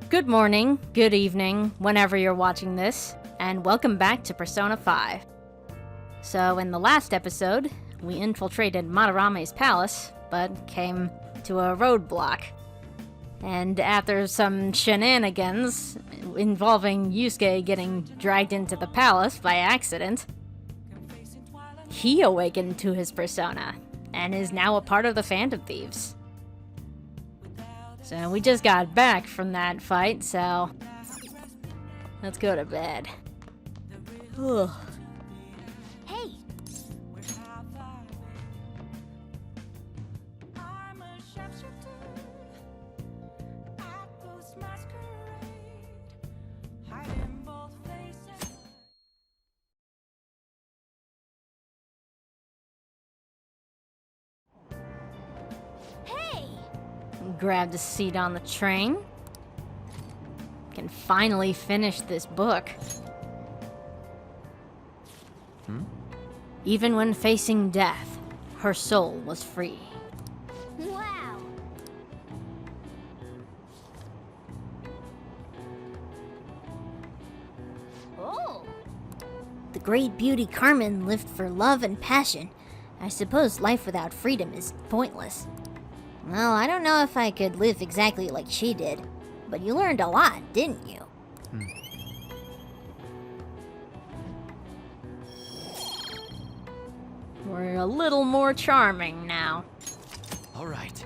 Good morning, good evening, whenever you're watching this, and welcome back to Persona 5. So, in the last episode, we infiltrated Madarame's palace, but came to a roadblock. And after some shenanigans involving Yusuke getting dragged into the palace by accident, he awakened to his persona, and is now a part of the Phantom Thieves. So we just got back from that fight, so let's go to bed. Ugh. Hey! Hey! Grabbed a seat on the train. Can finally finish this book. Even when facing death, her soul was free. Wow! Oh! The great beauty Carmen lived for love and passion. I suppose life without freedom is pointless. Well, I don't know if I could live exactly like she did, but you learned a lot, didn't you? We're a little more charming now. All right.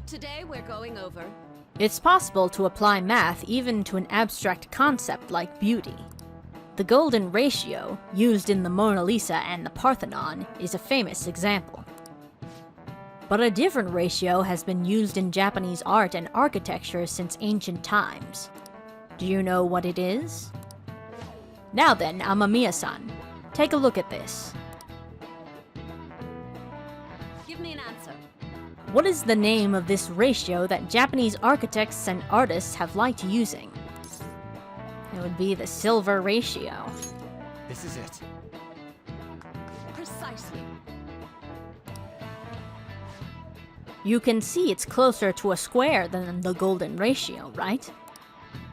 Today we're going over. It's possible to apply math even to an abstract concept like beauty. The golden ratio, used in the Mona Lisa and the Parthenon, is a famous example. But a different ratio has been used in Japanese art and architecture since ancient times. Do you know what it is? Now then, Amamiya-san, take a look at this. Give me an answer. What is the name of this ratio that Japanese architects and artists have liked using? It would be the silver ratio. This is it. Precisely. You can see it's closer to a square than the golden ratio, right?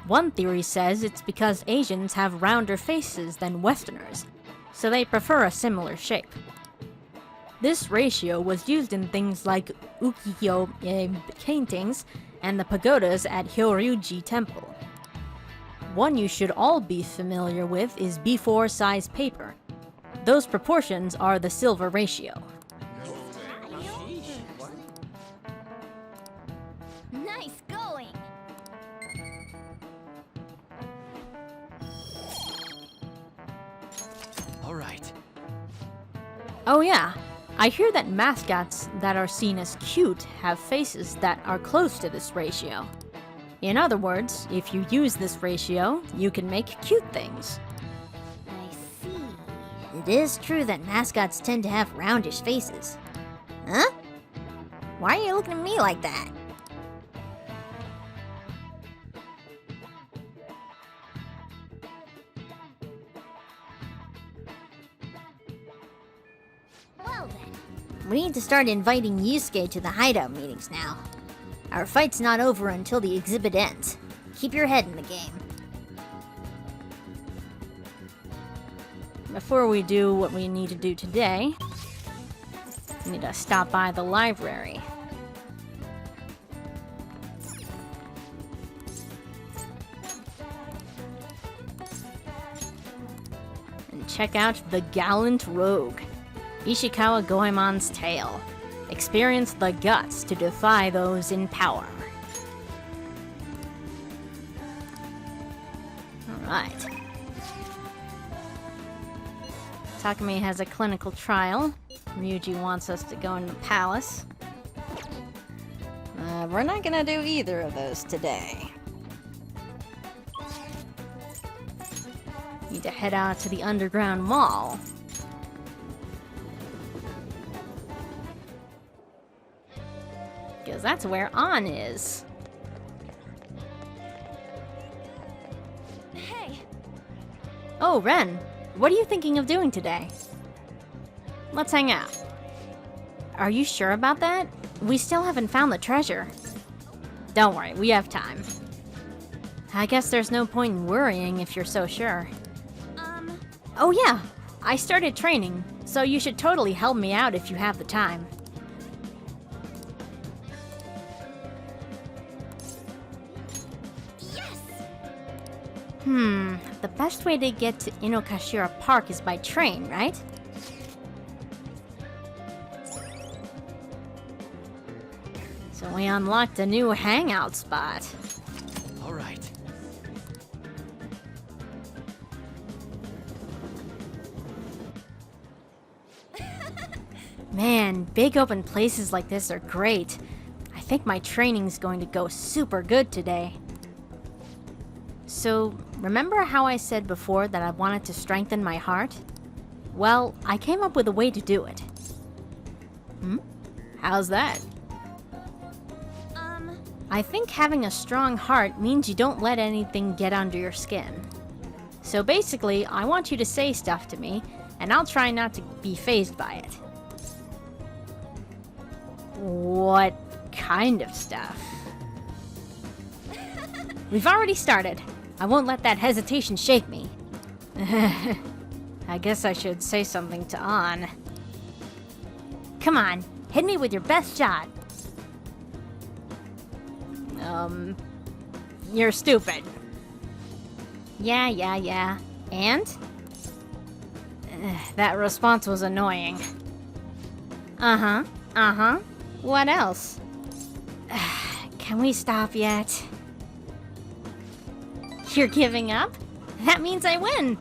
One theory says it's because Asians have rounder faces than Westerners, so they prefer a similar shape. This ratio was used in things like ukiyo paintings and the pagodas at Hyoryuji Temple. One you should all be familiar with is B4 size paper. Those proportions are the silver ratio. Nice going! All right. Oh yeah, I hear that mascots that are seen as cute have faces that are close to this ratio. In other words, if you use this ratio, you can make cute things. I see. It is true that mascots tend to have roundish faces. Huh? Why are you looking at me like that? Well then. We need to start inviting Yusuke to the hideout meetings now. Our fight's not over until the exhibit ends. Keep your head in the game. Before we do what we need to do today, we need to stop by the library. And check out the Gallant Rogue, Ishikawa Goemon's tale. Experience the guts to defy those in power. Alright. Takumi has a clinical trial. Ryuji wants us to go in the palace. We're not gonna do either of those today. Need to head out to the underground mall. Because that's where An is. Hey! Oh, Ren. What are you thinking of doing today? Let's hang out. Are you sure about that? We still haven't found the treasure. Don't worry, we have time. I guess there's no point in worrying if you're so sure. Oh yeah, I started training, so you should totally help me out if you have the time. Yes! The best way to get to Inokashira Park is by train, right? So we unlocked a new hangout spot. All right. Man, big open places like this are great. I think my training's going to go super good today. So, remember how I said before that I wanted to strengthen my heart? Well, I came up with a way to do it. How's that? I think having a strong heart means you don't let anything get under your skin. So basically, I want you to say stuff to me, and I'll try not to be fazed by it. What kind of stuff? We've already started. I won't let that hesitation shake me. I guess I should say something to An. Come on, hit me with your best shot. You're stupid. Yeah. And? That response was annoying. Uh-huh. What else? Can we stop yet? You're giving up? That means I win!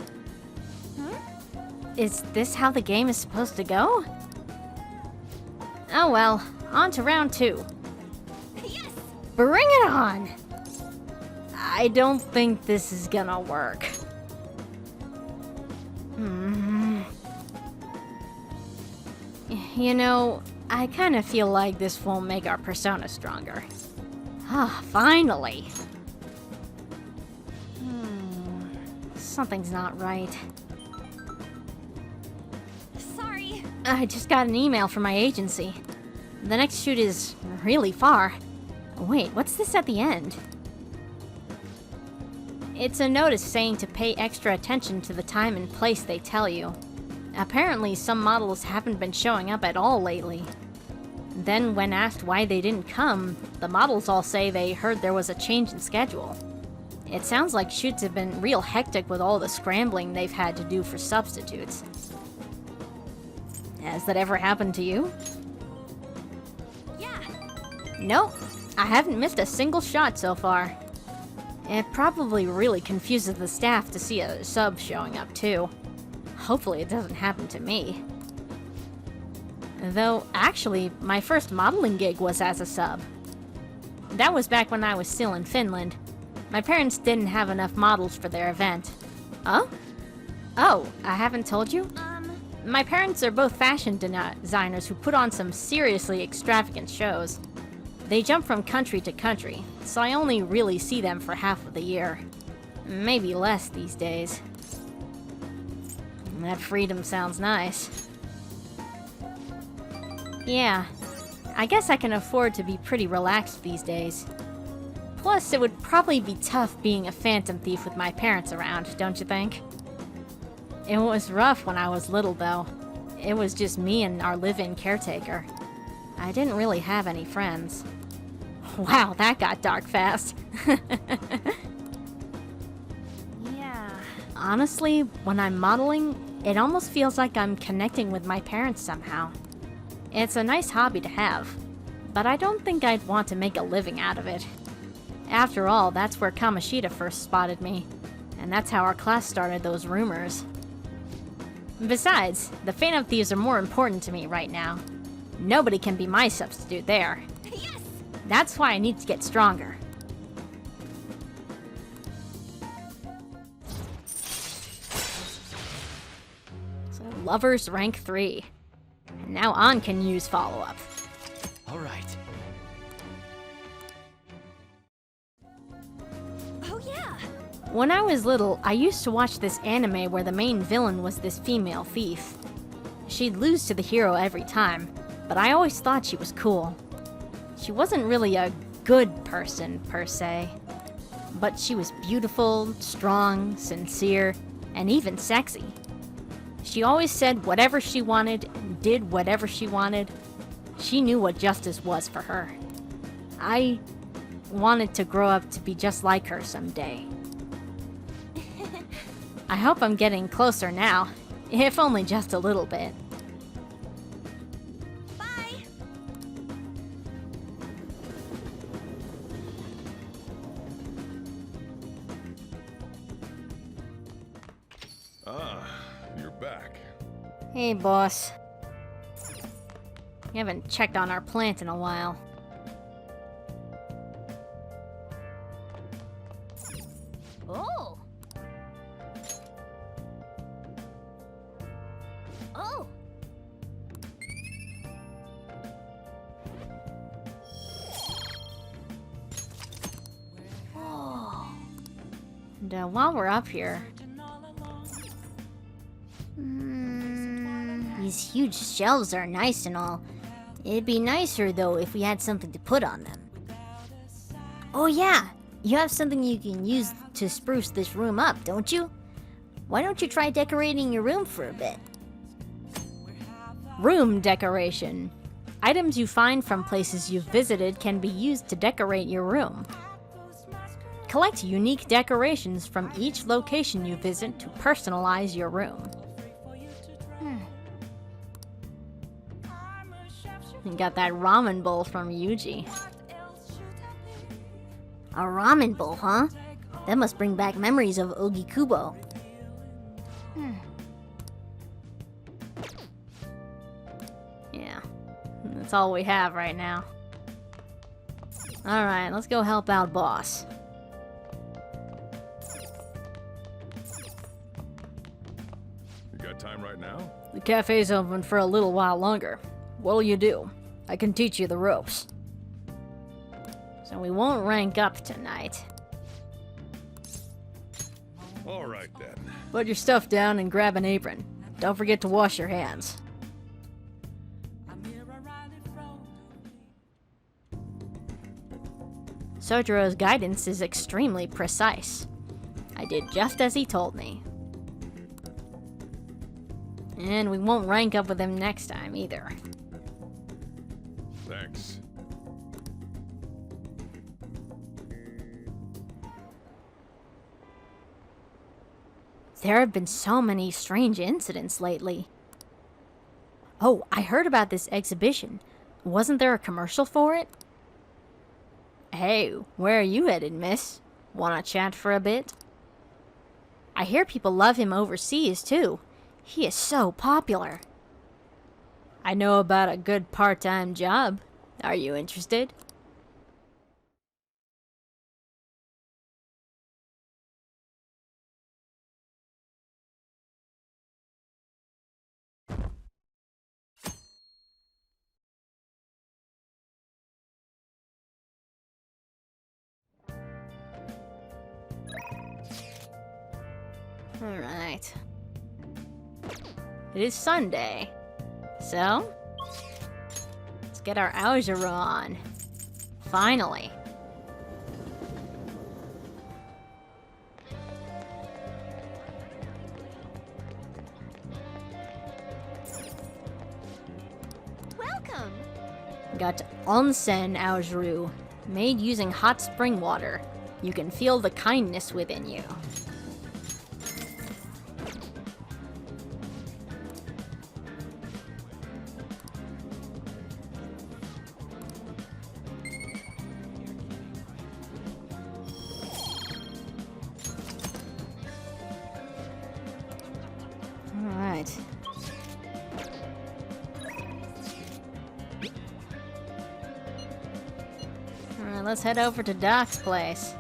Is this how the game is supposed to go? Oh well, on to round 2. Yes! Bring it on! I don't think this is gonna work. You know, I kind of feel like this won't make our persona stronger. Ah, finally! Something's not right. Sorry. I just got an email from my agency. The next shoot is really far. Wait, what's this at the end? It's a notice saying to pay extra attention to the time and place they tell you. Apparently, some models haven't been showing up at all lately. Then, when asked why they didn't come, the models all say they heard there was a change in schedule. It sounds like shoots have been real hectic with all the scrambling they've had to do for substitutes. Has that ever happened to you? Yeah. Nope, I haven't missed a single shot so far. It probably really confuses the staff to see a sub showing up too. Hopefully it doesn't happen to me. Though, actually, my first modeling gig was as a sub. That was back when I was still in Finland. My parents didn't have enough models for their event. Oh? Oh, I haven't told you? My parents are both fashion designers who put on some seriously extravagant shows. They jump from country to country, so I only really see them for half of the year. Maybe less these days. That freedom sounds nice. Yeah, I guess I can afford to be pretty relaxed these days. Plus, it would probably be tough being a phantom thief with my parents around, don't you think? It was rough when I was little, though. It was just me and our live-in caretaker. I didn't really have any friends. Wow, that got dark fast. Yeah. Honestly, when I'm modeling, it almost feels like I'm connecting with my parents somehow. It's a nice hobby to have, but I don't think I'd want to make a living out of it. After all, that's where Kamoshida first spotted me, and that's how our class started those rumors. Besides, the Phantom Thieves are more important to me right now. Nobody can be my substitute there. Yes! That's why I need to get stronger. So, Lovers rank 3. And now An can use follow-up. All right. Oh yeah! When I was little, I used to watch this anime where the main villain was this female thief. She'd lose to the hero every time, but I always thought she was cool. She wasn't really a good person, per se, but she was beautiful, strong, sincere, and even sexy. She always said whatever she wanted and did whatever she wanted. She knew what justice was for her. I wanted to grow up to be just like her someday. I hope I'm getting closer now, if only just a little bit. Bye. Ah, you're back. Hey, boss. You haven't checked on our plant in a while. Oh. Oh. And while we're up here, These huge shelves are nice and all. It'd be nicer, though, if we had something to put on them. Oh yeah, you have something you can use to spruce this room up, don't you? Why don't you try decorating your room for a bit? room decoration. Items you find from places you've visited can be used to decorate your room. Collect unique decorations from each location you visit to personalize your room. You got that ramen bowl from Yuji. A ramen bowl, huh? That must bring back memories of Ogikubo. Yeah, that's all we have right now. Alright, let's go help out boss. You got time right now? The cafe's open for a little while longer. What'll you do? I can teach you the ropes. So we won't rank up tonight. All right then. Put your stuff down and grab an apron. Don't forget to wash your hands. Sojiro's guidance is extremely precise. I did just as he told me. And we won't rank up with him next time either. Thanks. There have been so many strange incidents lately. Oh, I heard about this exhibition. Wasn't there a commercial for it? Hey, where are you headed, miss? Wanna chat for a bit? I hear people love him overseas, too. He is so popular. I know about a good part-time job. Are you interested? Alright. It is Sunday. So, let's get our Aojiro on. Finally. Welcome. Got onsen Aojiro, made using hot spring water. You can feel the kindness within you. Alright. Alright, let's head over to Doc's place.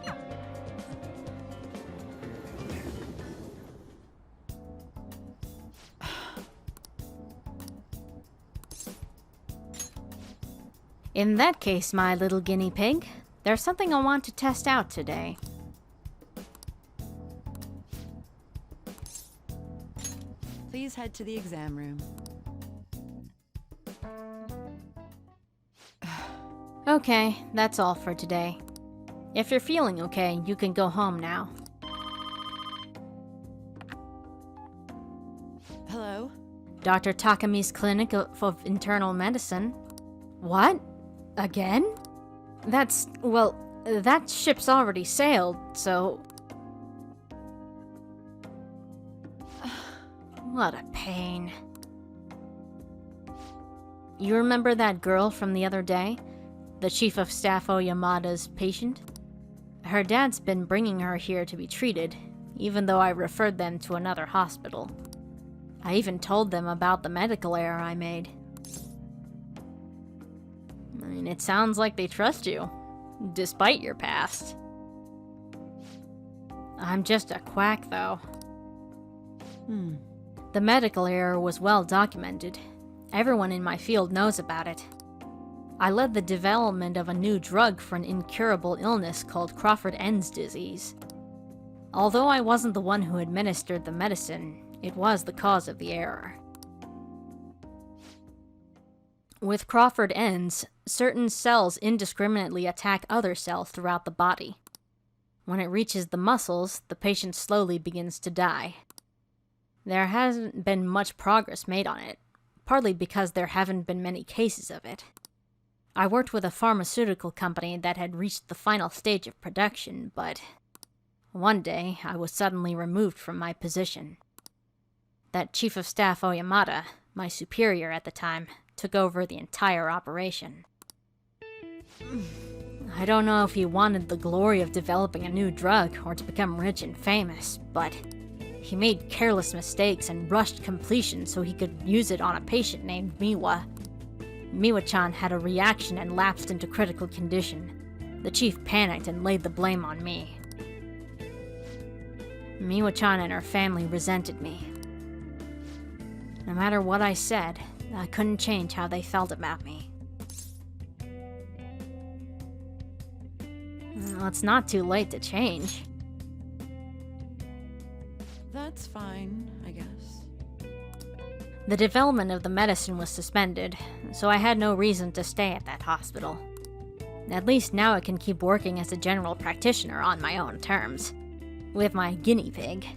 In that case, my little guinea pig, there's something I want to test out today. Please head to the exam room. Okay, that's all for today. If you're feeling okay, you can go home now. Hello? Dr. Takami's Clinic of Internal Medicine. What? Again? Well, that ship's already sailed, so... What a pain. You remember that girl from the other day? The Chief of Staff Oyamada's patient? Her dad's been bringing her here to be treated, even though I referred them to another hospital. I even told them about the medical error I made. I mean, it sounds like they trust you, despite your past. I'm just a quack, though. The medical error was well documented. Everyone in my field knows about it. I led the development of a new drug for an incurable illness called Crawford-Enz disease. Although I wasn't the one who administered the medicine, it was the cause of the error. With Crawford-Enz, certain cells indiscriminately attack other cells throughout the body. When it reaches the muscles, the patient slowly begins to die. There hasn't been much progress made on it, partly because there haven't been many cases of it. I worked with a pharmaceutical company that had reached the final stage of production, but one day I was suddenly removed from my position. That Chief of Staff Oyamada, my superior at the time, took over the entire operation. I don't know if he wanted the glory of developing a new drug or to become rich and famous, but he made careless mistakes and rushed completion so he could use it on a patient named Miwa. Miwa-chan had a reaction and lapsed into critical condition. The chief panicked and laid the blame on me. Miwa-chan and her family resented me. No matter what I said, I couldn't change how they felt about me. Well, it's not too late to change. That's fine, I guess. The development of the medicine was suspended, so I had no reason to stay at that hospital. At least now I can keep working as a general practitioner on my own terms, with my guinea pig.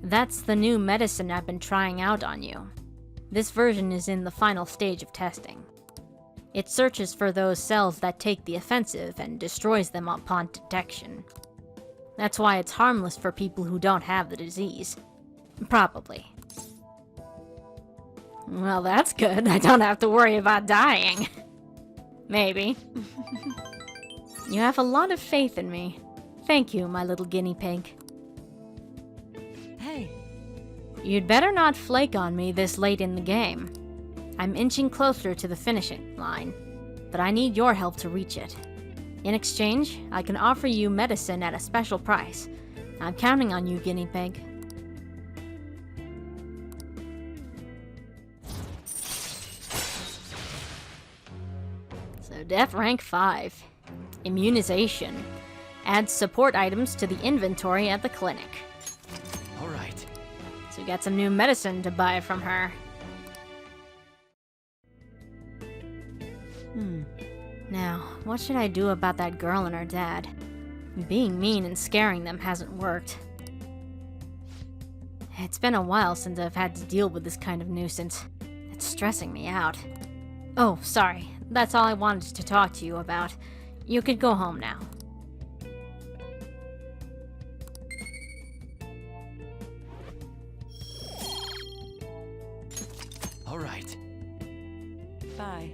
That's the new medicine I've been trying out on you. This version is in the final stage of testing. It searches for those cells that take the offensive and destroys them upon detection. That's why it's harmless for people who don't have the disease. Probably. Well, that's good. I don't have to worry about dying. Maybe. You have a lot of faith in me. Thank you, my little guinea pig. Hey. You'd better not flake on me this late in the game. I'm inching closer to the finishing line, but I need your help to reach it. In exchange, I can offer you medicine at a special price. I'm counting on you, guinea pig. So, Death Rank 5. Immunization. Adds support items to the inventory at the clinic. All right. So we got some new medicine to buy from her. Now, what should I do about that girl and her dad? Being mean and scaring them hasn't worked. It's been a while since I've had to deal with this kind of nuisance. It's stressing me out. Oh, sorry. That's all I wanted to talk to you about. You could go home now. All right. Bye.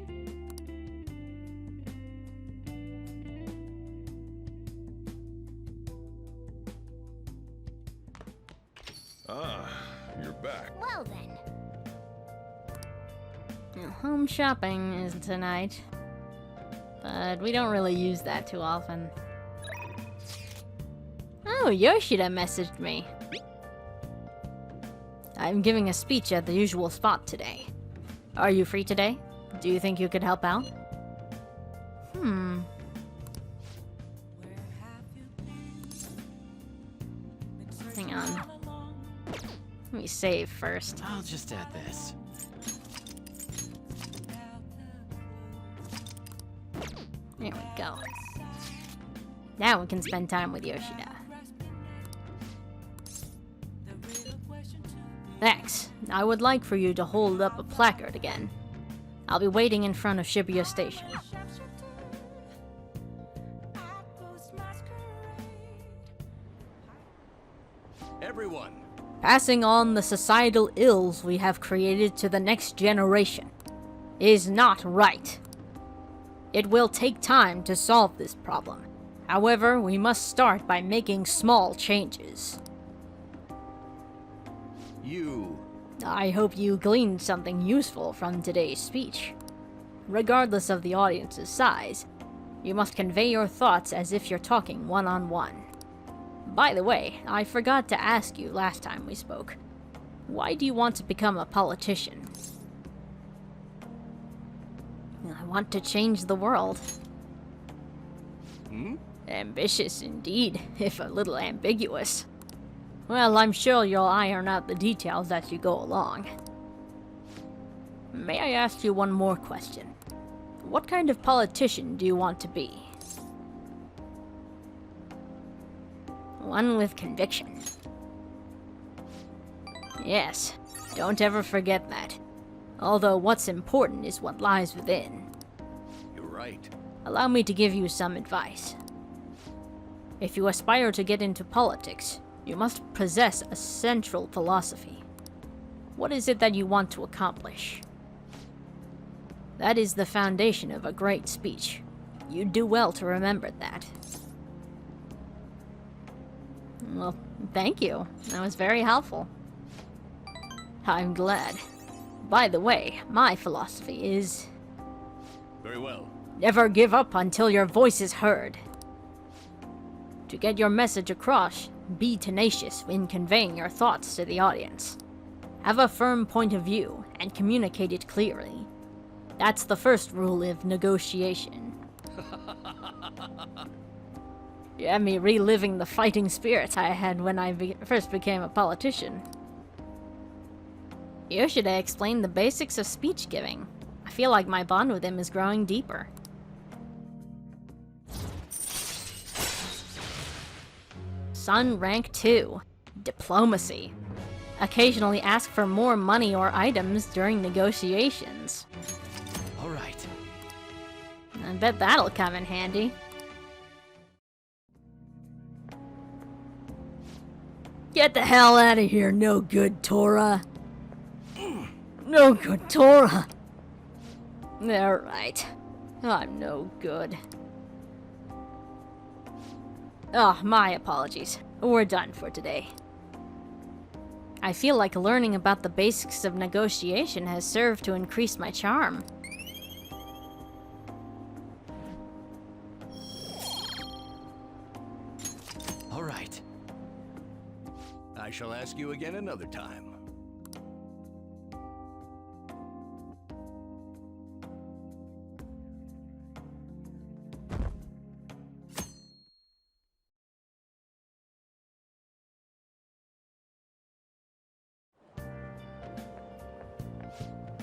Ah, you're back. Well then. Home shopping is tonight. But we don't really use that too often. Oh, Yoshida messaged me. I'm giving a speech at the usual spot today. Are you free today? Do you think you could help out? Hang on. Let me save first. I'll just add this. There we go. Now we can spend time with Yoshida. Next, I would like for you to hold up a placard again. I'll be waiting in front of Shibuya Station. Everyone, Passing on the societal ills we have created to the next generation is not right. It will take time to solve this problem. However, we must start by making small changes. you. I hope you gleaned something useful from today's speech. Regardless of the audience's size, you must convey your thoughts as if you're talking one-on-one. By the way, I forgot to ask you last time we spoke. Why do you want to become a politician? I want to change the world. Ambitious indeed, if a little ambiguous. Well, I'm sure you'll iron out the details as you go along. May I ask you one more question? What kind of politician do you want to be? One with conviction. Yes, don't ever forget that. Although what's important is what lies within. You're right. Allow me to give you some advice. If you aspire to get into politics, you must possess a central philosophy. What is it that you want to accomplish? That is the foundation of a great speech. You'd do well to remember that. Well, thank you. That was very helpful. I'm glad. By the way, my philosophy is... Very well. never give up until your voice is heard. To get your message across, be tenacious in conveying your thoughts to the audience. Have a firm point of view and communicate it clearly. That's the first rule of negotiation. You had me reliving the fighting spirits I had when I first became a politician. Yoshida explained the basics of speech giving. I feel like my bond with him is growing deeper. Sun Rank 2. Diplomacy. Occasionally ask for more money or items during negotiations. All right. I bet that'll come in handy. Get the hell out of here, no good Tora. No good Tora. Alright. I'm no good. Oh, my apologies. We're done for today. I feel like learning about the basics of negotiation has served to increase my charm. All right. I shall ask you again another time.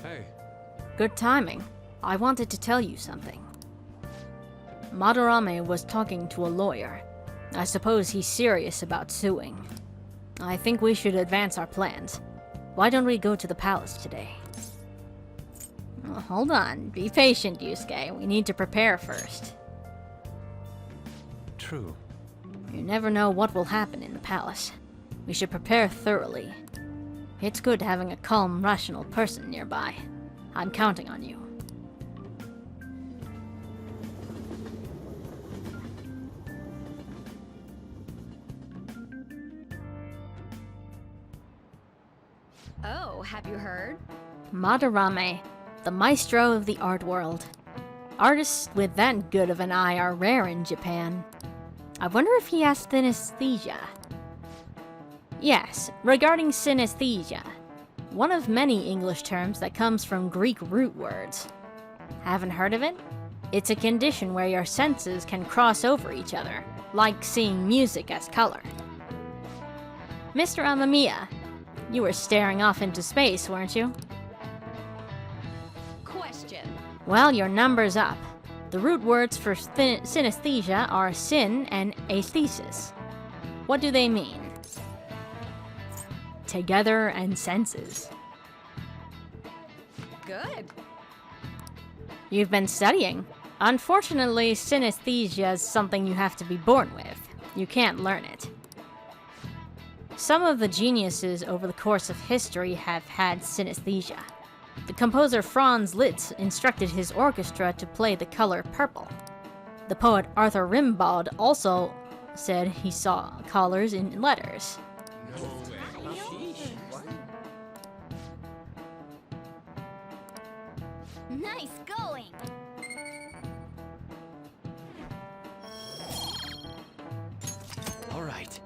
Hey, Good timing. I wanted to tell you something. Madarame was talking to a lawyer. I suppose he's serious about suing. I think we should advance our plans. Why don't we go to the palace today? Well, hold on. Be patient, Yusuke. We need to prepare first. true. You never know what will happen in the palace. We should prepare thoroughly. It's good having a calm, rational person nearby. I'm counting on you. Oh, have you heard? Madarame, the maestro of the art world. Artists with that good of an eye are rare in Japan. I wonder if he has synesthesia. Yes, regarding synesthesia. One of many English terms that comes from Greek root words. Haven't heard of it? It's a condition where your senses can cross over each other, like seeing music as color. Mr. Amamiya, You were staring off into space, weren't you? Question. Well, your number's up. The root words for synesthesia are syn and aesthesis. What do they mean? Together and senses. Good. You've been studying. Unfortunately, synesthesia is something you have to be born with. You can't learn it. Some of the geniuses over the course of history have had synesthesia. The composer Franz Liszt instructed his orchestra to play the color purple. The poet Arthur Rimbaud also said he saw colors in letters. Nice going. All right.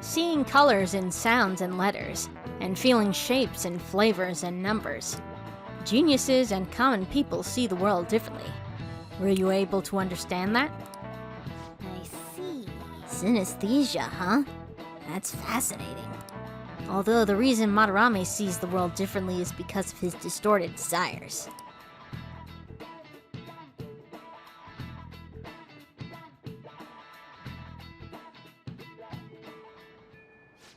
Seeing colors in sounds and letters, and feeling shapes and flavors and numbers. Geniuses and common people see the world differently. Were you able to understand that? I see. Synesthesia, huh? That's fascinating. Although the reason Madarame sees the world differently is because of his distorted desires.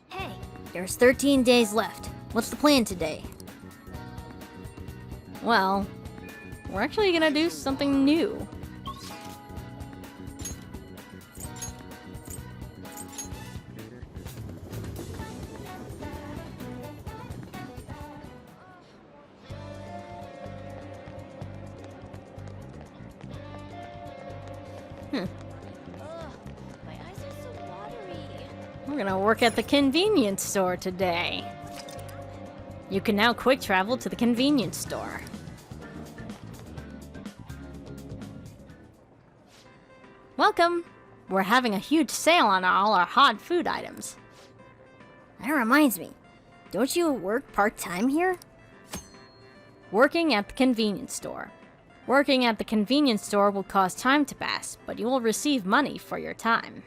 Hey, There's 13 days left. What's the plan today? Well, we're actually gonna do something new. my eyes are so watery. We're gonna work at the convenience store today. You can now quick travel to the convenience store. Welcome! We're having a huge sale on all our hot food items. That reminds me. Don't you work part-time here? Working at the convenience store. Working at the convenience store will cause time to pass, but you will receive money for your time.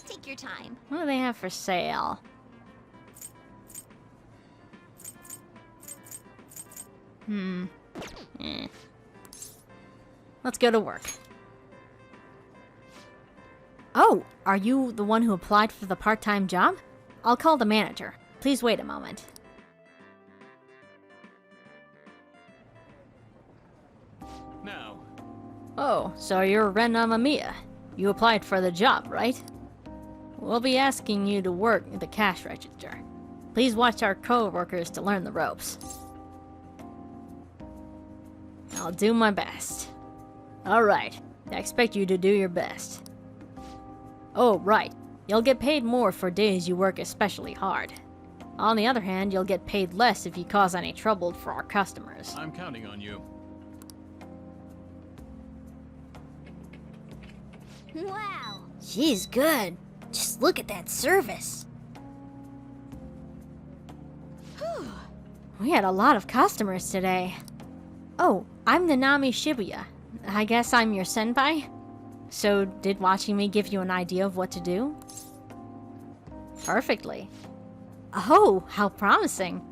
Take your time. What do they have for sale? Let's go to work. Oh, are you the one who applied for the part-time job? I'll call the manager. Please wait a moment. Now, Oh, so you're Ren Amamiya. You applied for the job, right? We'll be asking you to work the cash register. Please watch our co-workers to learn the ropes. I'll do my best. Alright, I expect you to do your best. Oh, right. You'll get paid more for days you work especially hard. On the other hand, you'll get paid less if you cause any trouble for our customers. I'm counting on you. Wow. She's good. Just look at that service. We had a lot of customers today. Oh, I'm Nanami Shibuya. I guess I'm your senpai? So, did watching me give you an idea of what to do? Perfectly. Oh, how promising.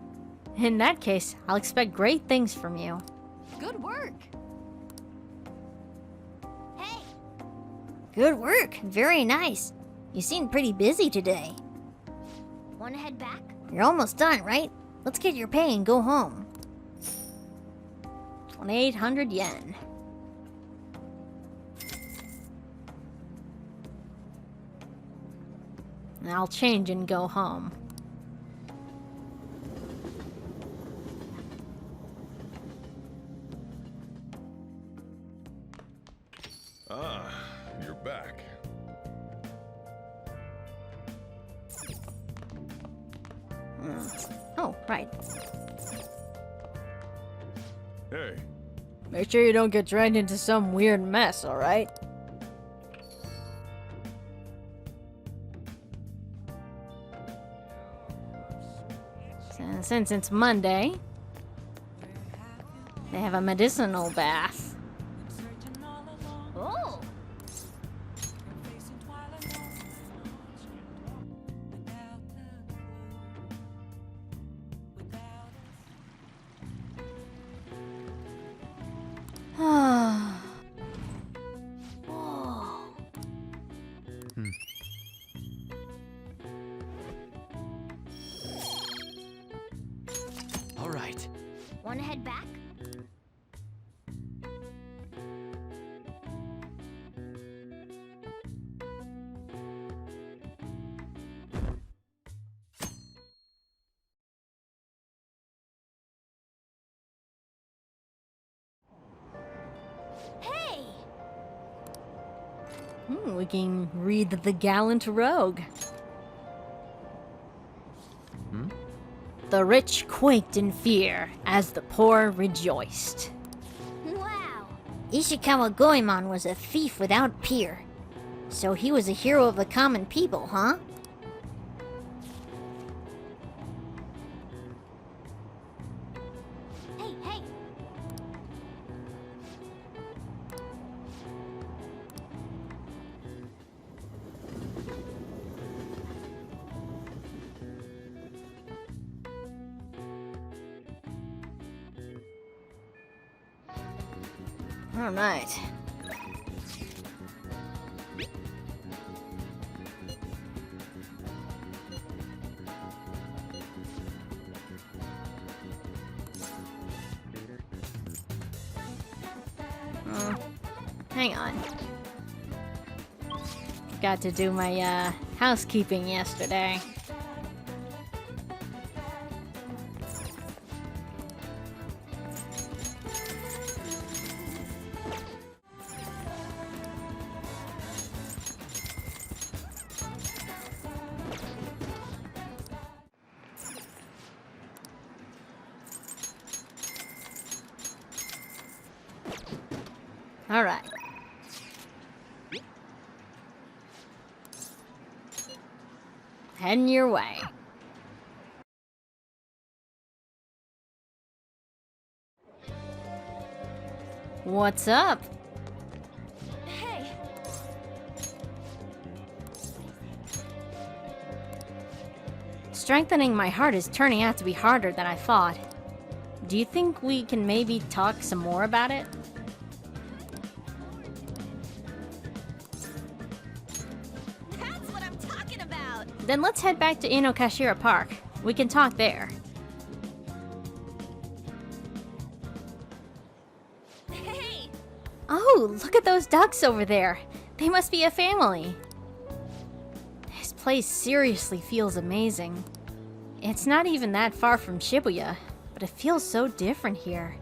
In that case, I'll expect great things from you. Good work. Hey, Good work. Very nice. You seem pretty busy today. wanna head back? You're almost done, right? Let's get your pay and go home. 2,800 yen. I'll change and go home. Ah, you're back. Oh, right. Hey, Make sure you don't get dragged into some weird mess, alright? Since it's Monday, they have a medicinal bath. Oh, All right. Wanna head back? Hey! We can read The Gallant Rogue. The rich quaked in fear as the poor rejoiced. Wow! Ishikawa Goemon was a thief without peer. So he was a hero of the common people, huh? Hey, hey! All right. Hang on. Got to do my housekeeping yesterday. All right. Heading your way. What's up? Hey! Strengthening my heart is turning out to be harder than I thought. Do you think we can maybe talk some more about it? That's what I'm talking about! Then let's head back to Inokashira Park. We can talk there. Hey! Oh, look at those ducks over there. They must be a family. This place seriously feels amazing. It's not even that far from Shibuya, but it feels so different here.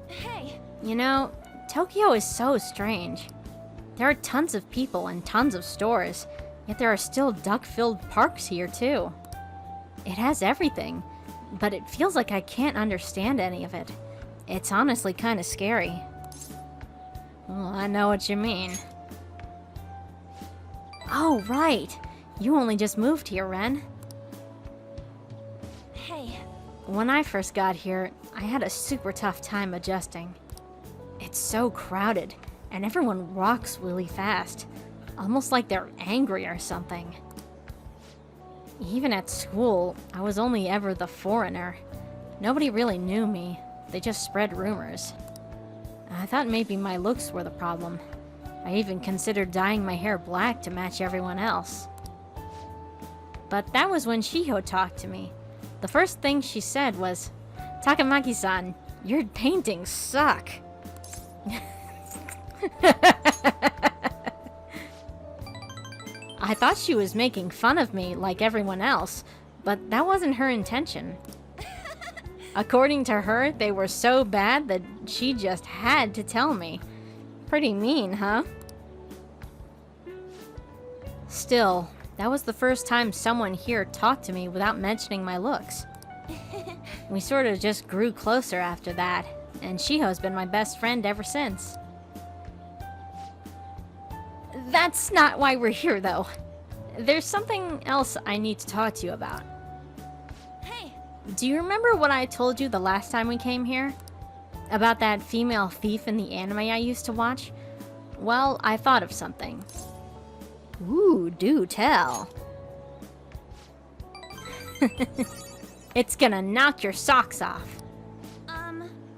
Hey! You know, Tokyo is so strange. There are tons of people and tons of stores, yet there are still duck-filled parks here too. It has everything, but it feels like I can't understand any of it. It's honestly kind of scary. Well, I know what you mean. Oh, right. You only just moved here, Ren. Hey! When I first got here, I had a super tough time adjusting. It's so crowded, and everyone walks really fast, almost like they're angry or something. Even at school, I was only ever the foreigner. Nobody really knew me, they just spread rumors. I thought maybe my looks were the problem. I even considered dyeing my hair black to match everyone else. But that was when Shiho talked to me. The first thing she said was, "Takamaki-san, your paintings suck." I thought she was making fun of me like everyone else, but that wasn't her intention. According to her, they were so bad that she just had to tell me. Pretty mean, huh? Still, that was the first time someone here talked to me without mentioning my looks. We sort of just grew closer after that, and Shiho's been my best friend ever since. That's not why we're here, though. There's something else I need to talk to you about. Hey! Do you remember what I told you the last time we came here? About that female thief in the anime I used to watch? Well, I thought of something. Ooh, do tell. It's gonna knock your socks off.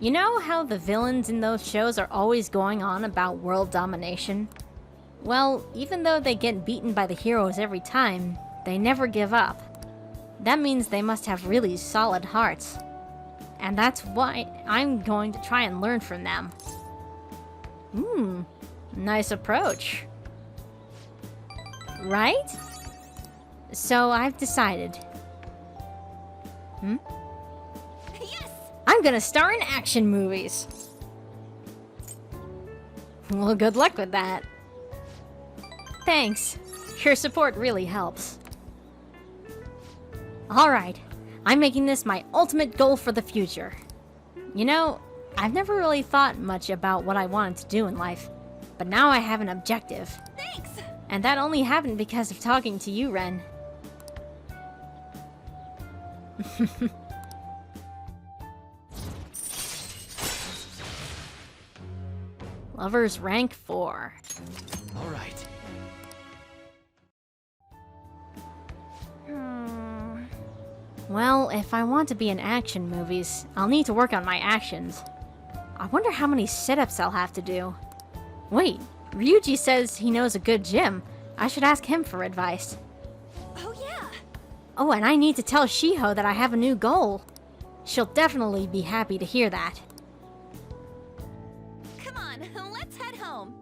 You know how the villains in those shows are always going on about world domination? Well, even though they get beaten by the heroes every time, they never give up. That means they must have really solid hearts. And that's why I'm going to try and learn from them. Nice approach. Right? So I've decided. Yes! I'm gonna star in action movies. Well, good luck with that. Thanks. Your support really helps. Alright, I'm making this my ultimate goal for the future. You know, I've never really thought much about what I wanted to do in life, but now I have an objective. Thanks! And that only happened because of talking to you, Ren. Lovers rank 4. All right. Well, if I want to be in action movies, I'll need to work on my actions. I wonder how many sit-ups I'll have to do. Wait, Ryuji says he knows a good gym. I should ask him for advice. Oh yeah! Oh, and I need to tell Shiho that I have a new goal. She'll definitely be happy to hear that. Come on, let's head home.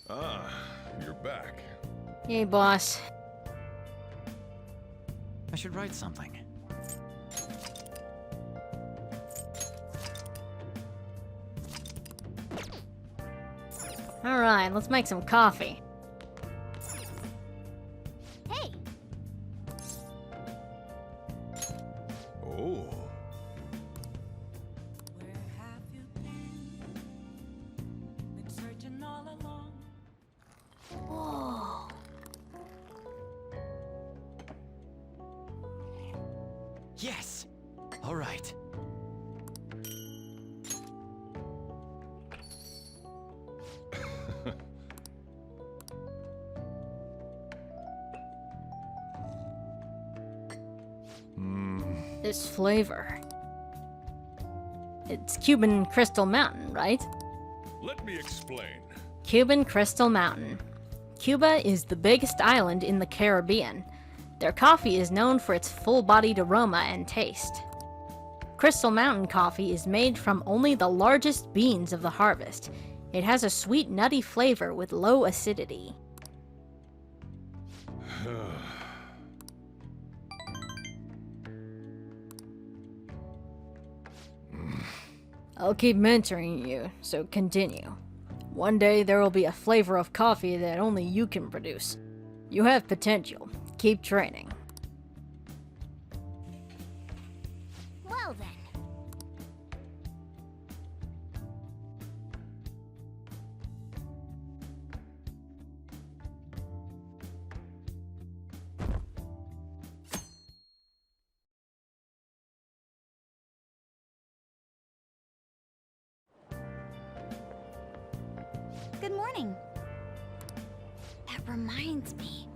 Ah, you're back. Hey, boss. I should write something. Alright, let's make some coffee. Hey! Oh. Where have you been? Been searching all along. Whoa. Yes. All right. This flavor. It's Cuban Crystal Mountain, right? Let me explain. Cuban Crystal Mountain. Cuba is the biggest island in the Caribbean. Their coffee is known for its full-bodied aroma and taste. Crystal Mountain coffee is made from only the largest beans of the harvest. It has a sweet, nutty flavor with low acidity. I'll keep mentoring you, so continue. One day there will be a flavor of coffee that only you can produce. You have potential. Keep training. Well then. Good morning. That reminds me.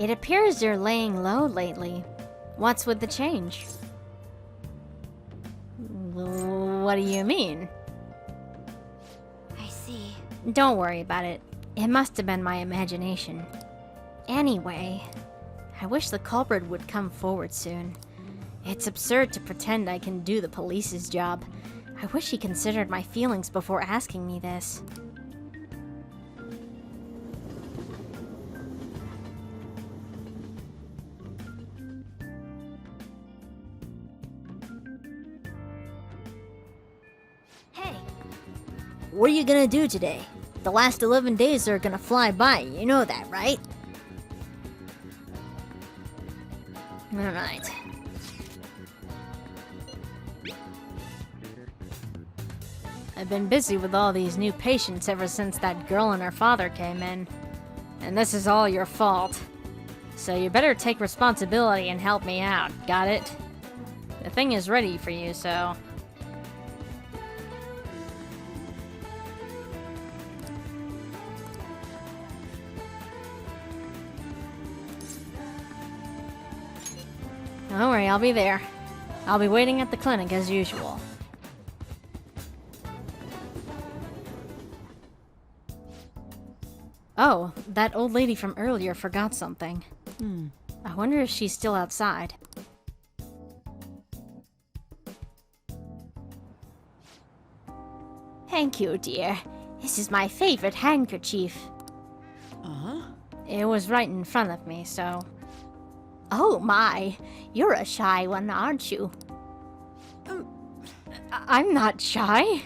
It appears you're laying low lately. What's with the change? What do you mean? I see. Don't worry about it. It must have been my imagination. Anyway, I wish the culprit would come forward soon. It's absurd to pretend I can do the police's job. I wish he considered my feelings before asking me this. Hey, What are you gonna do today? The last 11 days are gonna fly by, you know that, right? Alright. I've been busy with all these new patients ever since that girl and her father came in. And this is all your fault. So you better take responsibility and help me out, got it? The thing is ready for you, so... Don't worry, I'll be there. I'll be waiting at the clinic as usual. Oh, that old lady from earlier forgot something. I wonder if she's still outside. Thank you, dear. This is my favorite handkerchief. It was right in front of me, so... Oh my, you're a shy one, aren't you? I'm not shy.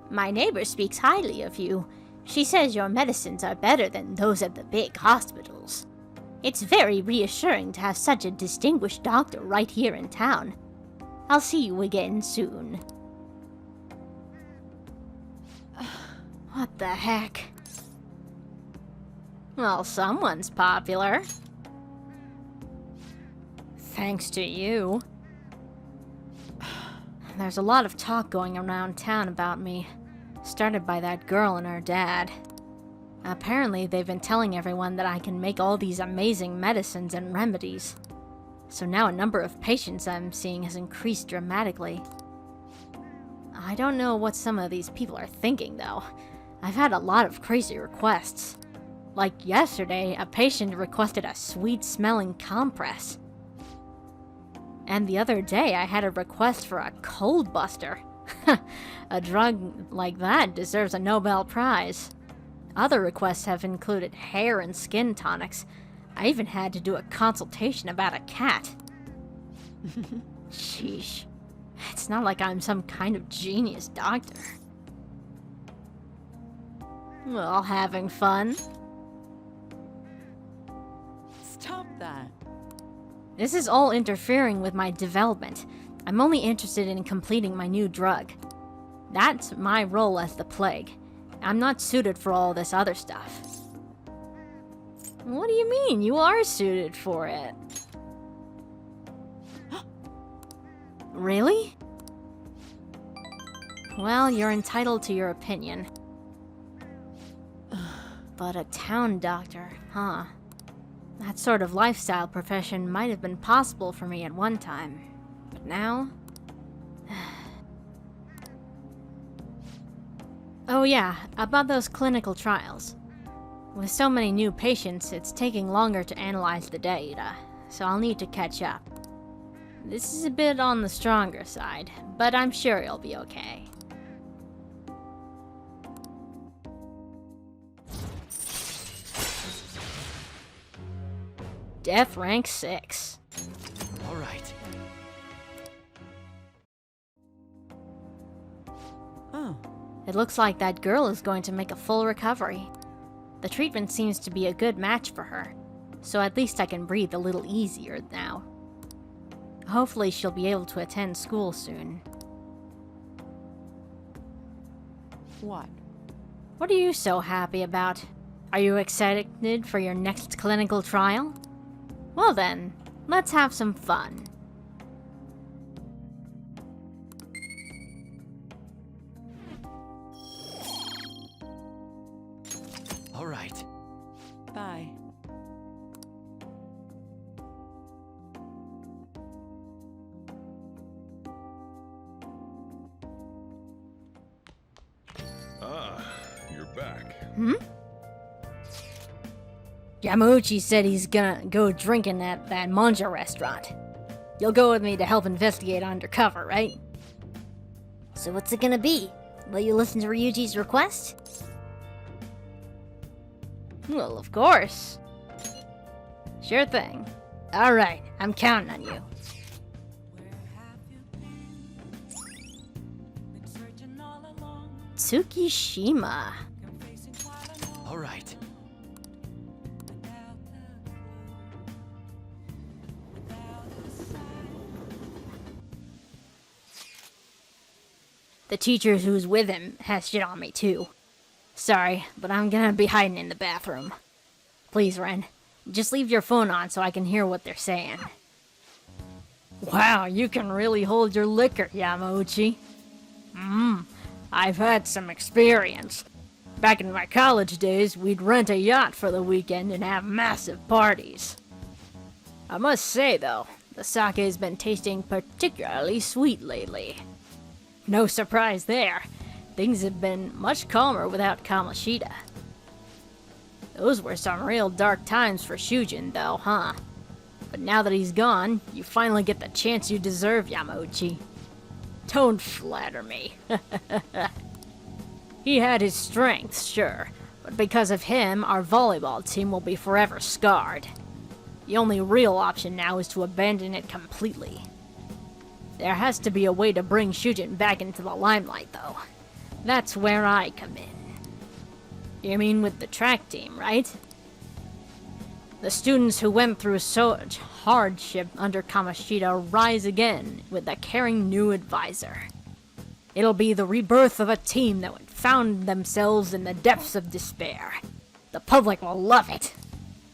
My neighbor speaks highly of you. She says your medicines are better than those at the big hospitals. It's very reassuring to have such a distinguished doctor right here in town. I'll see you again soon. What the heck? Well, someone's popular. Thanks to you. There's a lot of talk going around town about me, started by that girl and her dad. Apparently, they've been telling everyone that I can make all these amazing medicines and remedies. So now a number of patients I'm seeing has increased dramatically. I don't know what some of these people are thinking, though. I've had a lot of crazy requests. Like yesterday, a patient requested a sweet-smelling compress. And the other day, I had a request for a cold buster. A drug like that deserves a Nobel Prize. Other requests have included hair and skin tonics. I even had to do a consultation about a cat. Sheesh. It's not like I'm some kind of genius doctor. Well, having fun? Stop that. This is all interfering with my development. I'm only interested in completing my new drug. That's my role as the plague. I'm not suited for all this other stuff. What do you mean? You are suited for it. Really? Well, you're entitled to your opinion. But a town doctor, huh? That sort of lifestyle profession might have been possible for me at one time. But now... Oh yeah, about those clinical trials. With so many new patients, it's taking longer to analyze the data, so I'll need to catch up. This is a bit on the stronger side, but I'm sure it'll be okay. Death rank 6. All right. Oh. It looks like that girl is going to make a full recovery. The treatment seems to be a good match for her, so at least I can breathe a little easier now. Hopefully she'll be able to attend school soon. What? What are you so happy about? Are you excited for your next clinical trial? Well then, let's have some fun. All right. Bye. Ah, you're back. Yamauchi said he's gonna go drinking at that manja restaurant. You'll go with me to help investigate undercover, right? So what's it gonna be? Will you listen to Ryuji's request? Well, of course. Sure thing. Alright, I'm counting on you. Where have you been? Been searching all along. Tsukishima. You're facing quite a All right. without a clue. Without a sign. The teacher who's with him has shit on me too. Sorry, but I'm gonna be hiding in the bathroom. Please, Ren, just leave your phone on so I can hear what they're saying. Wow, you can really hold your liquor, Yamauchi. I've had some experience. Back in my college days, we'd rent a yacht for the weekend and have massive parties. I must say, though, the the sake's been tasting particularly sweet lately. No surprise there. Things have been much calmer without Kamoshida. Those were some real dark times for Shujin, though, huh? But now that he's gone, you finally get the chance you deserve, Yamauchi. Don't flatter me. He had his strengths, sure, but because of him, our volleyball team will be forever scarred. The only real option now is to abandon it completely. There has to be a way to bring Shujin back into the limelight, though. That's where I come in. You mean with the track team, right? The students who went through such hardship under Kamoshida rise again with a caring new advisor. It'll be the rebirth of a team that would found themselves in the depths of despair. The public will love it.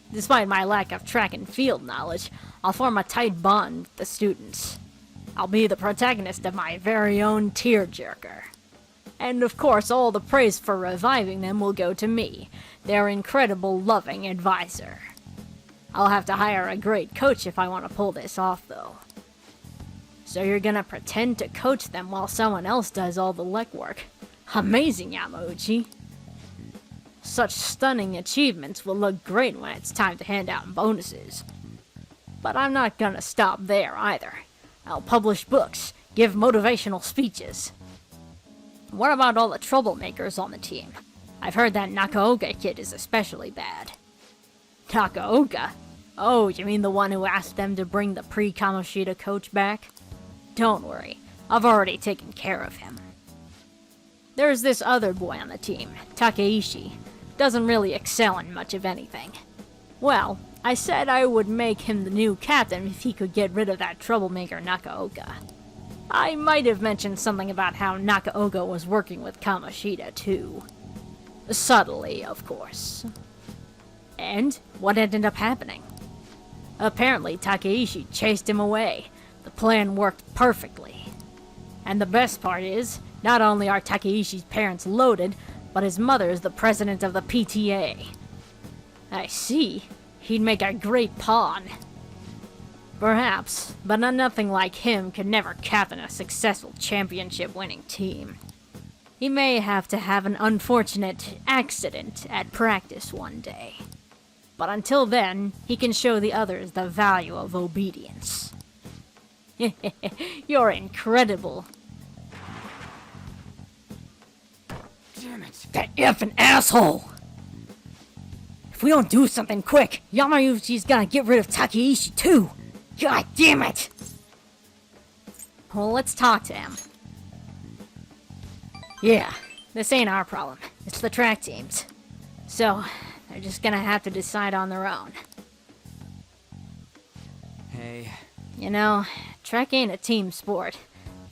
Despite my lack of track and field knowledge, I'll form a tight bond with the students. I'll be the protagonist of my very own tearjerker. And of course, all the praise for reviving them will go to me, their incredible loving advisor. I'll have to hire a great coach if I want to pull this off, though. So you're gonna pretend to coach them while someone else does all the legwork. Amazing, Yamauchi. Such stunning achievements will look great when it's time to hand out bonuses. But I'm not gonna stop there either. I'll publish books, give motivational speeches. What about all the troublemakers on the team? I've heard that Nakaoka kid is especially bad. Nakaoka? Oh, you mean the one who asked them to bring the pre-Kamoshida coach back? Don't worry, I've already taken care of him. There's this other boy on the team, Takeishi. Doesn't really excel in much of anything. Well, I said I would make him the new captain if he could get rid of that troublemaker Nakaoka. I might have mentioned something about how Nakaoka was working with Kamoshida too. Subtly, of course. And what ended up happening? Apparently Takeishi chased him away. The plan worked perfectly. And the best part is, not only are Takeishi's parents loaded, but his mother is the president of the PTA. I see. He'd make a great pawn. Perhaps, but nothing like him could never captain a successful championship-winning team. He may have to have an unfortunate accident at practice one day. But until then, he can show the others the value of obedience. You're incredible. Damn it. That effing asshole! If we don't do something quick, Yamauchi's gonna get rid of Takeishi too! God damn it! Well, let's talk to him. Yeah, this ain't our problem. It's the track team's. So, they're just gonna have to decide on their own. Hey. You know, track ain't a team sport.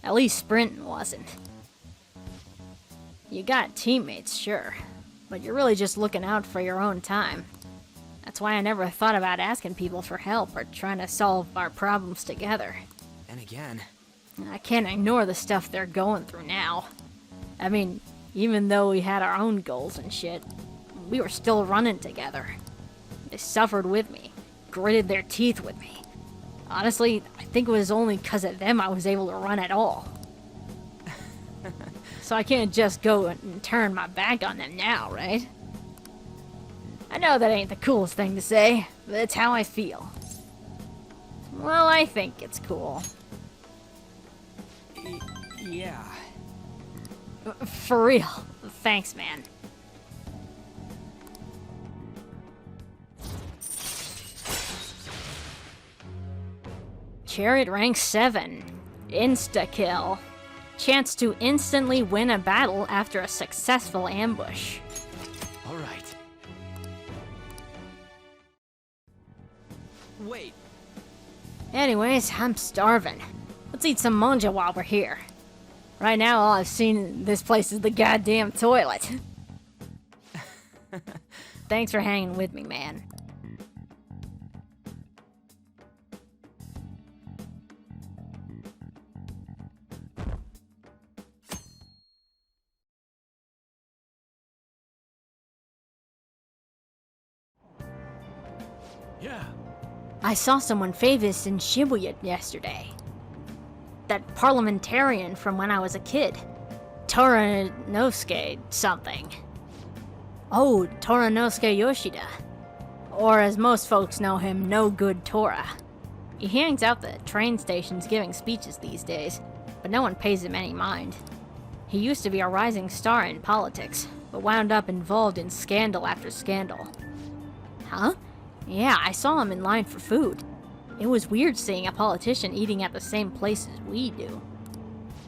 At least sprinting wasn't. You got teammates, sure, but you're really just looking out for your own time. That's why I never thought about asking people for help or trying to solve our problems together. And again. I can't ignore the stuff they're going through now. I mean, even though we had our own goals and shit, we were still running together. They suffered with me, gritted their teeth with me. Honestly, I think it was only because of them I was able to run at all. So I can't just go and turn my back on them now, right? I know that ain't the coolest thing to say, but it's how I feel. Well, I think it's cool. Yeah. For real. Thanks, man. Chariot rank 7. Insta-kill. Chance to instantly win a battle after a successful ambush. All right. Wait. Anyways, I'm starving. Let's eat some manja while we're here. Right now, all I've seen in this place is the goddamn toilet. Thanks for hanging with me, man. Yeah. I saw someone famous in Shibuya yesterday. That parliamentarian from when I was a kid. Toranosuke something. Oh, Toranosuke Yoshida. Or as most folks know him, No Good Tora. He hangs out the train stations giving speeches these days, but no one pays him any mind. He used to be a rising star in politics, but wound up involved in scandal after scandal. Huh? Yeah, I saw him in line for food. It was weird seeing a politician eating at the same place as we do.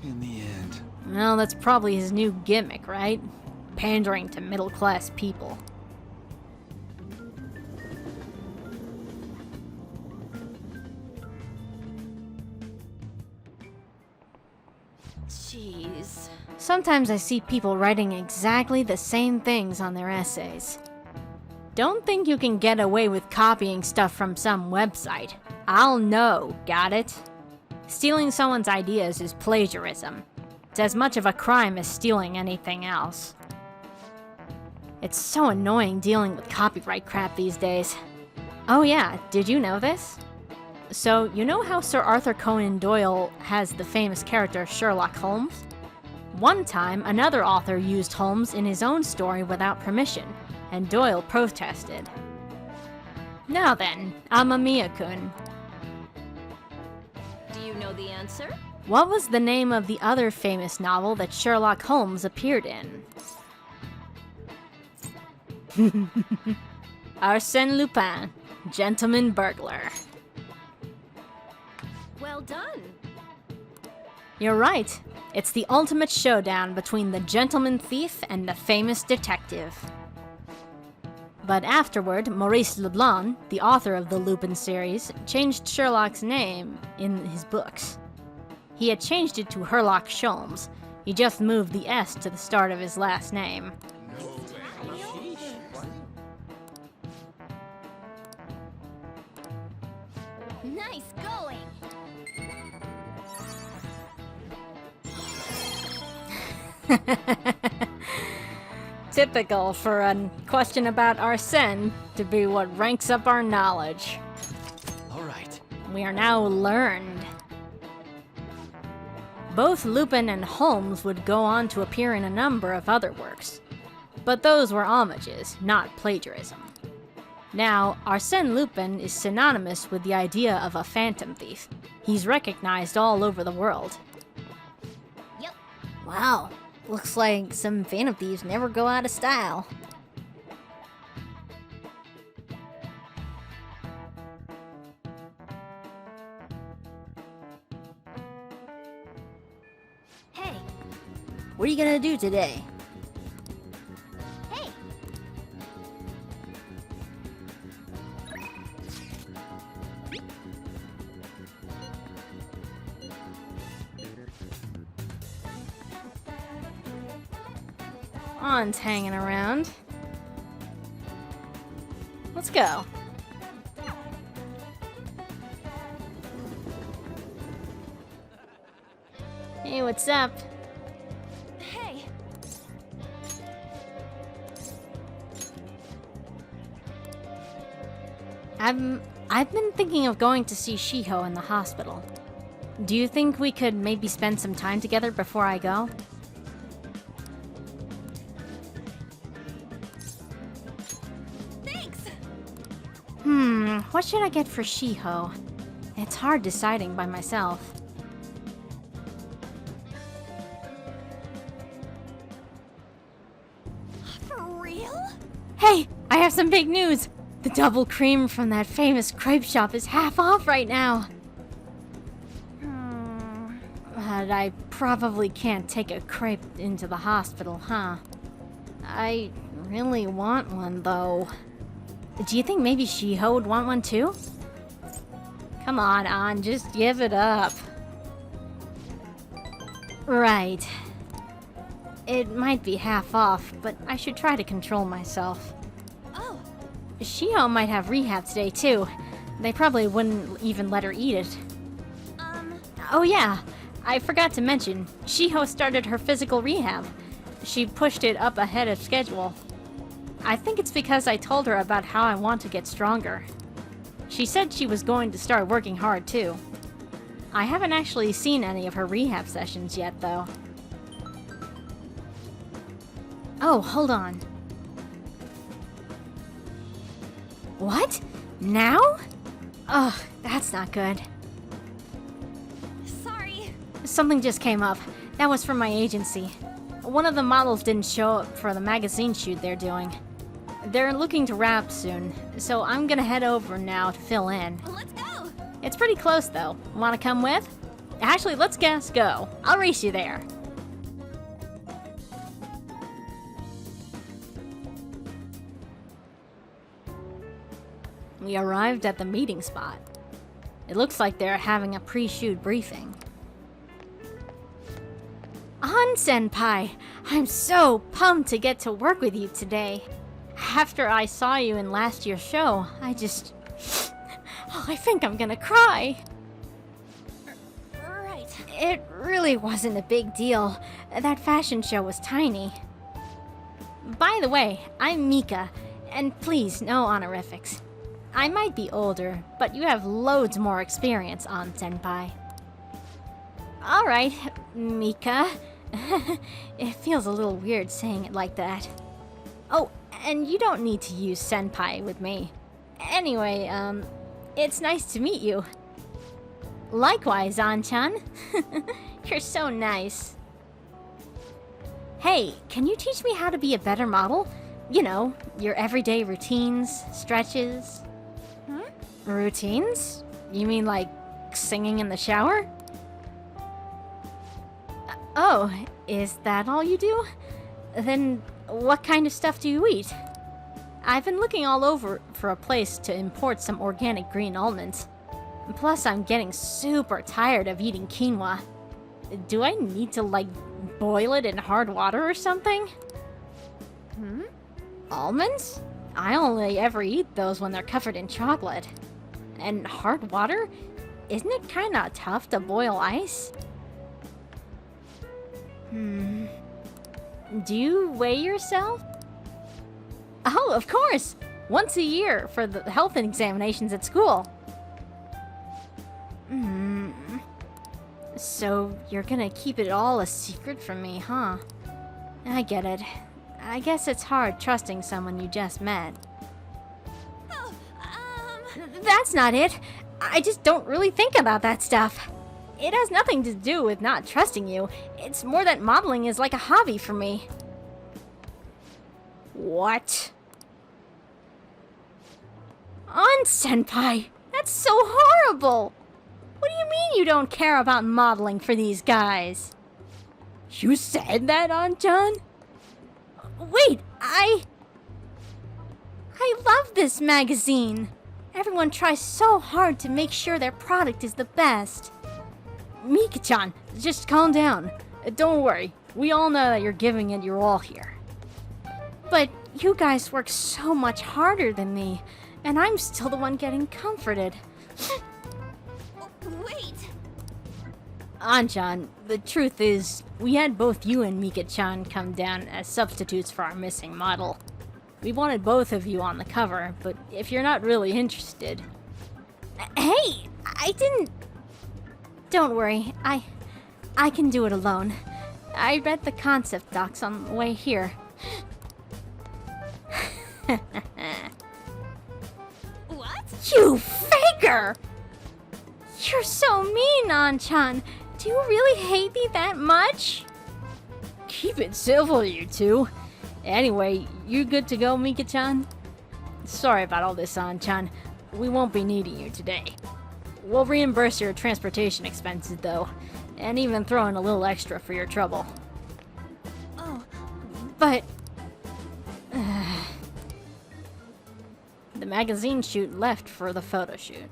In the end. Well, that's probably his new gimmick, right? Pandering to middle-class people. Jeez. Sometimes I see people writing exactly the same things on their essays. Don't think you can get away with copying stuff from some website. I'll know, got it? Stealing someone's ideas is plagiarism. It's as much of a crime as stealing anything else. It's so annoying dealing with copyright crap these days. Oh yeah, did you know this? So, you know how Sir Arthur Conan Doyle has the famous character Sherlock Holmes? One time, another author used Holmes in his own story without permission, and Doyle protested. Now then, Amamiya-kun, Do you know the answer? what was the name of the other famous novel that Sherlock Holmes appeared in? Arsène Lupin, Gentleman Burglar. Well done. You're right. It's the ultimate showdown between the gentleman thief and the famous detective. But afterward, Maurice Leblanc, the author of the Lupin series, changed Sherlock's name in his books. He had changed it to Herlock Sholmes. He just moved the S to the start of his last name. Nice going. Typical for a question about Arsène to be what ranks up our knowledge. All right. We are now learned. Both Lupin and Holmes would go on to appear in a number of other works, but those were homages, not plagiarism. Now, Arsène Lupin is synonymous with the idea of a phantom thief. He's recognized all over the world. Wow, looks like some Phantom Thieves never go out of style. Hey, What are you gonna do today? hey. On's hanging around. Let's go. Hey, what's up? Hey. I've been thinking of going to see Shiho in the hospital. Do you think we could maybe spend some time together before I go? Thanks. What should I get for Shiho? It's hard deciding by myself. For real? Hey, I have some big news! The double cream from that famous crepe shop is half off right now! But I probably can't take a crepe into the hospital, huh? I really want one, though. Do you think maybe Shiho would want one too? Come on, An, just give it up. Right. It might be half off, but I should try to control myself. Oh, Shiho might have rehab today too. They probably wouldn't even let her eat it. Oh yeah, I forgot to mention, Shiho started her physical rehab. She pushed it up ahead of schedule. I think it's because I told her about how I want to get stronger. She said she was going to start working hard too. I haven't actually seen any of her rehab sessions yet, though. Oh, hold on. What? Now? Ugh, that's not good. Sorry. Something just came up. That was from my agency. One of the models didn't show up for the magazine shoot they're doing. They're looking to wrap soon, so I'm gonna head over now to fill in. Let's go. It's pretty close, though. Wanna come with? Actually, let's go. I'll race you there. We arrived at the meeting spot. It looks like they're having a pre-shoot briefing. Senpai! I'm so pumped to get to work with you today. After I saw you in last year's show, I think I'm gonna cry. Right. It really wasn't a big deal. That fashion show was tiny. By the way, I'm Mika, and please, no honorifics. I might be older, but you have loads more experience, senpai. Alright, Mika. It feels a little weird saying it like that. Oh, and you don't need to use senpai with me. Anyway, it's nice to meet you. Likewise, An-chan. You're so nice. Hey, can you teach me how to be a better model? You know, your everyday routines, stretches. Routines? You mean like singing in the shower? Oh, is that all you do? Then what kind of stuff do you eat? I've been looking all over for a place to import some organic green almonds. Plus, I'm getting super tired of eating quinoa. Do I need to, like, boil it in hard water or something? Almonds? I only ever eat those when they're covered in chocolate. And hard water? Isn't it kinda tough to boil ice? Do you weigh yourself? Oh, of course! Once a year for the health examinations at school. So you're gonna keep it all a secret from me, huh? I get it. I guess it's hard trusting someone you just met. Oh, That's not it. I just don't really think about that stuff. It has nothing to do with not trusting you. It's more that modeling is like a hobby for me. What? Senpai, that's so horrible! What do you mean you don't care about modeling for these guys? You said that, An-chan? Wait, I love this magazine. Everyone tries so hard to make sure their product is the best. Mika-chan, just calm down. Don't worry, we all know that you're giving it your all here. But you guys work so much harder than me, and I'm still the one getting comforted. wait. An-chan, the truth is, we had both you and Mika-chan come down as substitutes for our missing model. We wanted both of you on the cover, but if you're not really interested... Hey! I didn't... Don't worry, I can do it alone. I read the concept docs on the way here. What? You faker! You're so mean, An-chan. Do you really hate me that much? Keep it civil, you two. Anyway, you good to go, Mika-chan? Sorry about all this, An-chan. We won't be needing you today. We'll reimburse your transportation expenses, though, and even throw in a little extra for your trouble. Oh, But... the magazine shoot left for the photo shoot.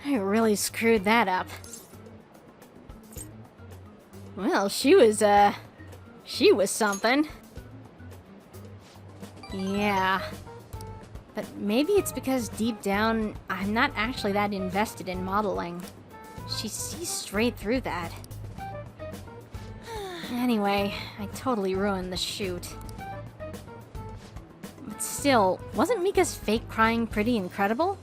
I really screwed that up. Well, she was something. Yeah. But maybe it's because deep down, I'm not actually that invested in modeling. She sees straight through that. Anyway, I totally ruined the shoot. But Still, wasn't Mika's fake crying pretty incredible?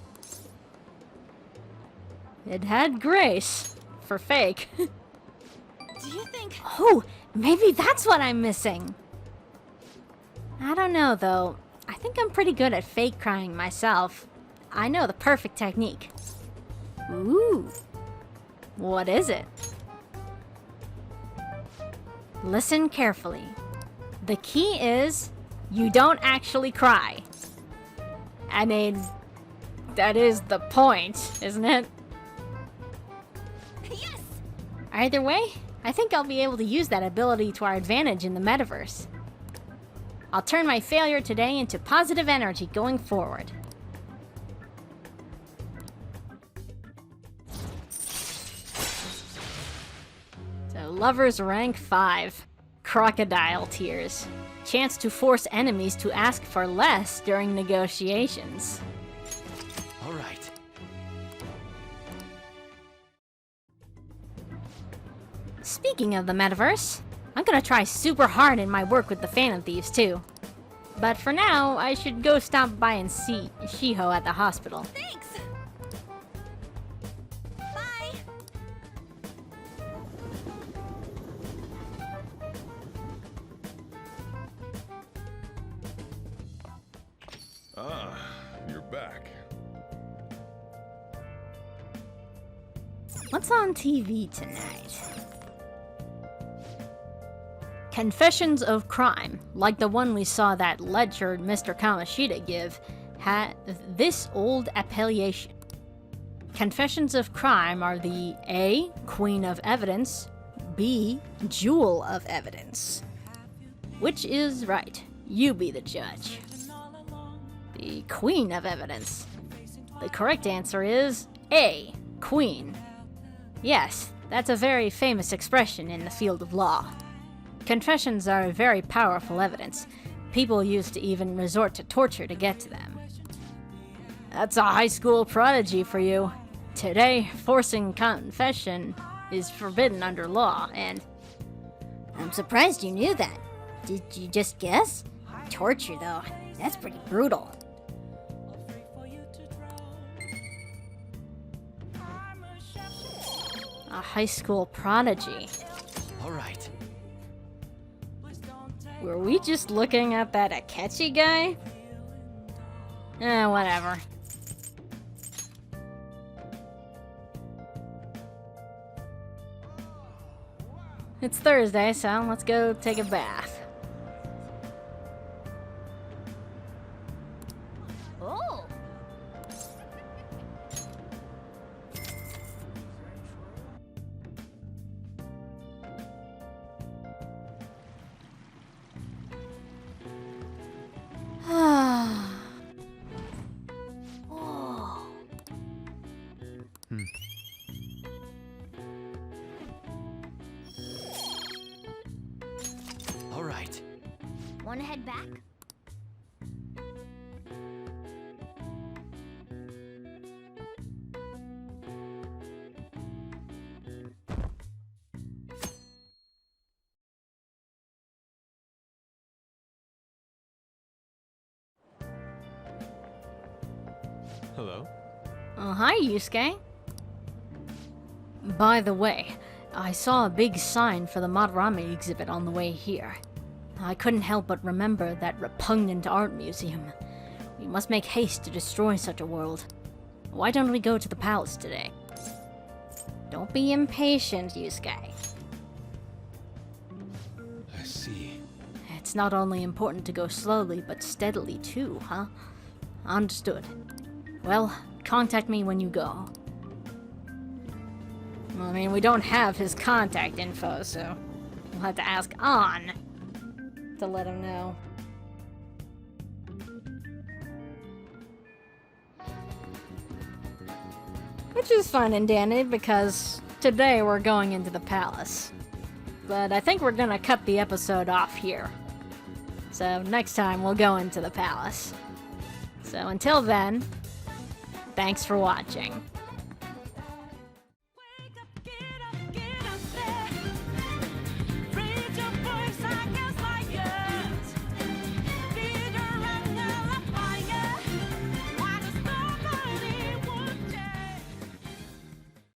It had grace. For fake. Do you think... Oh, maybe that's what I'm missing. I don't know, though. I think I'm pretty good at fake crying myself. I know the perfect technique. Ooh. What is it? Listen carefully. The key is, you don't actually cry. I mean, that is the point, isn't it? Yes! Either way, I think I'll be able to use that ability to our advantage in the metaverse. I'll turn my failure today into positive energy going forward. So, Lovers Rank 5. Crocodile Tears. Chance to force enemies to ask for less during negotiations. All right. Speaking of the metaverse, I'm gonna try super hard in my work with the Phantom Thieves too. But for now, I should go stop by and see Shiho at the hospital. Thanks! Bye! Ah, you're back. What's on TV tonight? Confessions of Crime, like the one we saw that lectured Mr. Kamashita give, had this old appellation. Confessions of Crime are the A. Queen of Evidence, B. Jewel of Evidence. Which is right? You be the judge. The Queen of Evidence. The correct answer is A. Queen. Yes, that's a very famous expression in the field of law. Confessions are very powerful evidence. People used to even resort to torture to get to them. That's a high school prodigy for you. Today, forcing confession is forbidden under law, and... I'm surprised you knew that. Did you just guess? Torture, though. That's pretty brutal. A high school prodigy. All right. Were we just looking at that Akechi guy? Whatever. It's Thursday, so let's go take a bath. Oh! All right. Wanna head back? Hello? Oh, hi, Yusuke. By the way, I saw a big sign for the Madarame exhibit on the way here. I couldn't help but remember that repugnant art museum. We must make haste to destroy such a world. Why don't we go to the palace today? Don't be impatient, Yusuke. I see. It's not only important to go slowly, but steadily too, huh? Understood. Well, contact me when you go. I mean, we don't have his contact info, so we'll have to ask On to let him know. Which is fun and dandy because today we're going into the palace. But I think we're gonna cut the episode off here. So next time we'll go into the palace. So until then, thanks for watching.